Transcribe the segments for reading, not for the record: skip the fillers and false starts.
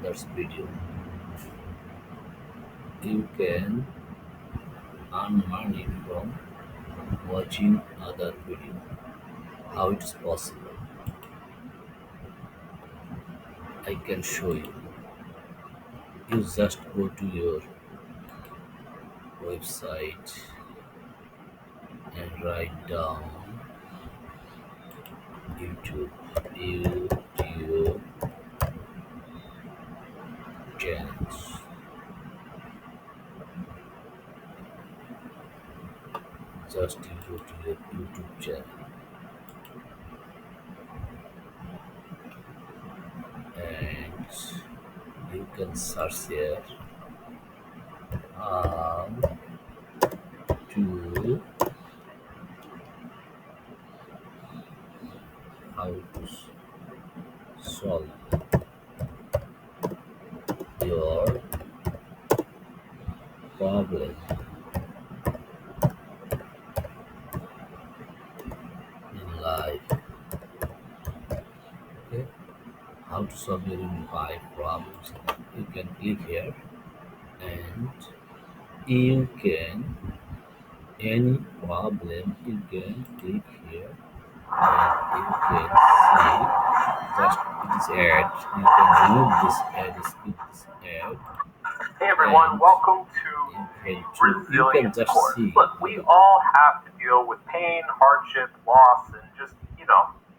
others' video. You can earn money from watching other video. How it's possible? I can show you. You just go to your website and write down YouTube, YouTube channels. Just you go to your YouTube channel and you can search here how to solve your problem in life. Okay, how to solve your life problems. You can click here and you can any problem you can click here and you can see just it is ad. You can remove this ad, skip this ad, Hey everyone, and welcome to you the can you can Resilience just course. see Look, we all have to deal with pain, hardship, loss, and just,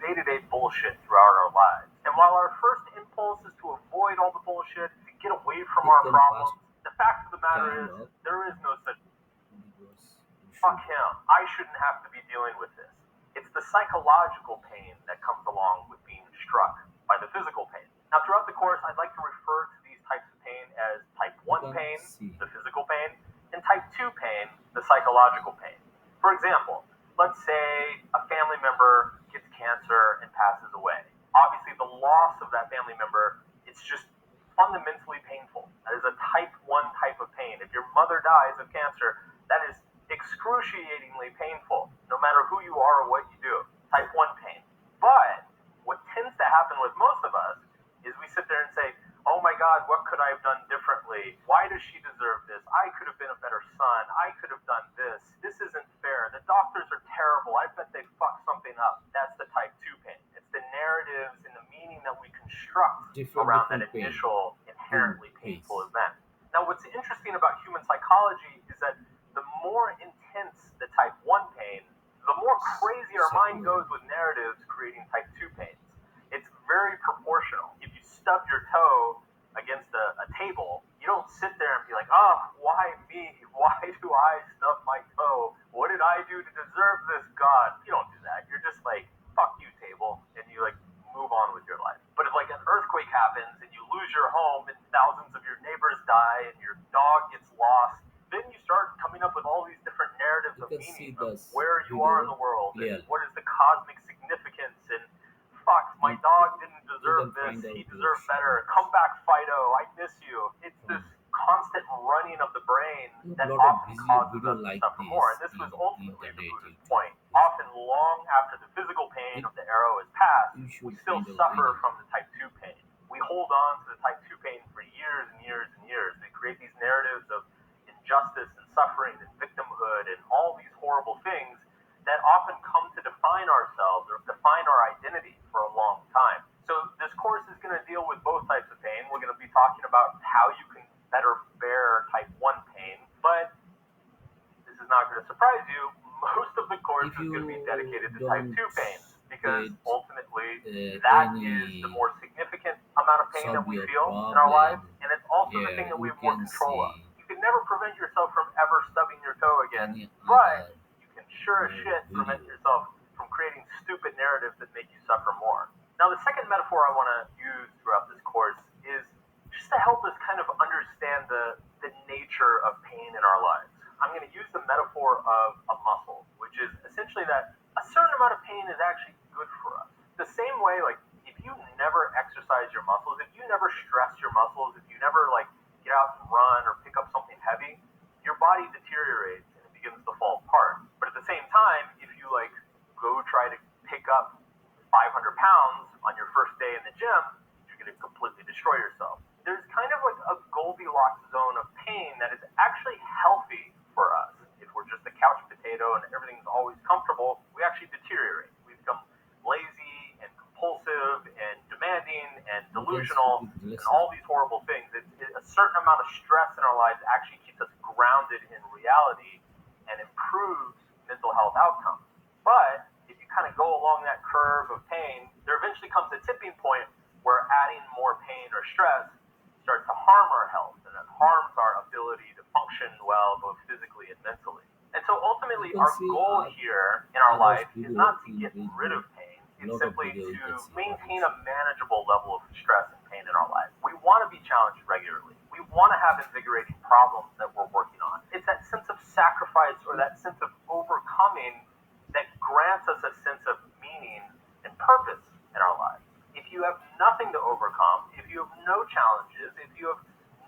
day-to-day bullshit throughout our lives. And while our first impulse is to avoid all the bullshit, to get away from you our can problems, fast the fact of the matter kind is, of there is no such because you fuck should him. I shouldn't have to be dealing with this. It's the psychological pain that comes along with being struck by the physical pain. Now, throughout the course, I'd like to refer to these types of pain as type you 1 can pain, see the physical pain, and type 2 pain, the psychological pain. For example, let's say a family member gets cancer and passes away. Obviously, the loss of that family member, it's just fundamentally painful. That is a type 1 type of pain. If your mother dies of cancer, that is excruciatingly painful, no matter who you are or what you do. Type 1 pain. But what tends to happen with most of us is we sit there and say, oh my God, what could I have done differently? Why does she deserve this? I could have been a better son. I could have done this. This isn't fair. The doctors are terrible. I bet they fucked something up. That's the type 2 pain. It's the narratives and the meaning that we construct around that different pain initial in inherently face. painful event. Now, what's interesting about human psychology is that the more intense the type 1 pain, the more crazy our mind goes with narratives creating type 2 pains. It's very proportional. If you stub your toe against a table, you don't sit there and be like, oh, why me? Why do I stub my toe? What did I do to deserve this, God? You don't do that. You're just like, fuck you, table, and you like move on with your life. But if like an earthquake happens and you lose your home and thousands of your neighbors die and your dog gets lost, then you start coming up with all these different narratives You of can see meaning of this where you are in video the world and clearly. what is the cosmic significance and fuck, my You, dog didn't you deserve can this, find he out your deserved better. Come back, Fido, I miss you. It's this from constant running of the brain a that lot of often causes video us to like suffer more. this And this in was ultimately the internet, Buddha's YouTube, point. Often Facebook. long after the physical pain It, of the arrow is passed, you we should still find out suffer anywhere. from the type 2 pain. We hold on to the type 2 pain for years and years and years. We create these narratives of injustice and suffering and victimhood and all these horrible things that often come to define ourselves or define our identity for a long time. So this course is going to deal with both types of pain. We're going to be talking about how you can better bear type 1 pain, but this is not going to surprise you. Most of the course If is going to be you dedicated to type don't 2 pain because get ultimately that is the any more significant amount of pain that solve we your feel in our problem lives, and it's also the here, thing that we you have more can control of. see You can never prevent yourself from ever stubbing your toe again, any but other you can sure as shit prevent video. yourself from creating stupid narratives that make you suffer more. Now, the second metaphor I want to use throughout this course is just to help us kind of understand the nature of pain in our lives. I'm going to use the metaphor of a muscle, which is essentially that a certain amount of pain is actually good for us. The same way, like, if you never exercise your muscles, if you never stress your muscles, if you never, like, get out and run or pick up something heavy, your body deteriorates and it begins to fall apart. But at the same time, if you, like, go try to pick up 500 pounds on your first day in the gym, you're going to completely destroy yourself. There's emotional, it and relaxes all me. these horrible things. A certain amount of stress in our lives actually keeps us grounded in reality and improves mental health outcomes. But if you kind of go along that curve of pain, there eventually comes a tipping point where adding more pain or stress starts to harm our health and it harms our ability to function well, both physically and mentally. And so You ultimately, can our see goal here in our others life is video not to in get which rid of pain. It's lot of simply video you to can see maintain others. a manageable level of stress and pain in our lives. We want to be challenged regularly. We want to have invigorating problems that we're working on. It's that sense of sacrifice or that sense of overcoming that grants us a sense of meaning and purpose in our lives. If you have nothing to overcome, if you have no challenges, if you have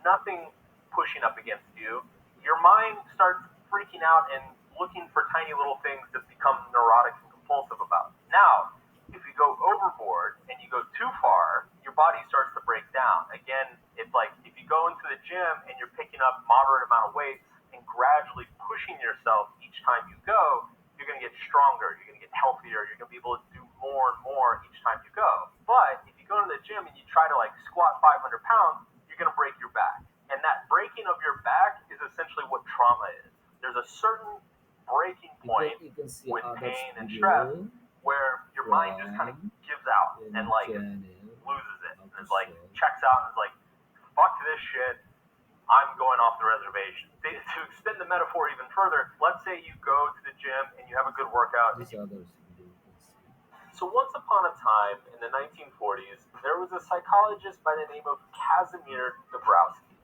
nothing pushing up against you, your mind starts freaking out and looking for tiny little things to become neurotic and compulsive about. Now, if you go overboard and you go too far, your body starts to break down. Again, it's like if you go into the gym and you're picking up moderate amount of weights and gradually pushing yourself each time you go, you're going to get stronger, you're going to get healthier, you're going to be able to do more and more each time you go. But if you go to the gym and you try to like squat 500 pounds, you're going to break your back. And that breaking of your back is essentially what trauma is. There's a certain breaking point You can see with others pain and stress video where your mind just kind of from gives out and any like channel loses it how and to is like solve. checks out and is like, fuck this shit. I'm going off the reservation. To extend the metaphor even further, let's say you go to the gym and you have a good workout. These others video you can see. So once upon a time in the 1940s, there was a psychologist by the name of Casimir Dabrowski.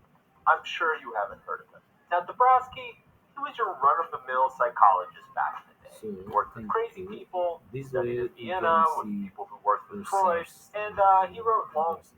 I'm sure you haven't heard of him. Now, Dabrowski, he was your run-of-the-mill psychologist back in the day. So He worked with thank crazy you. people, This studied way in you Vienna can with see people who worked with Freud, yourselves and and he wrote long others.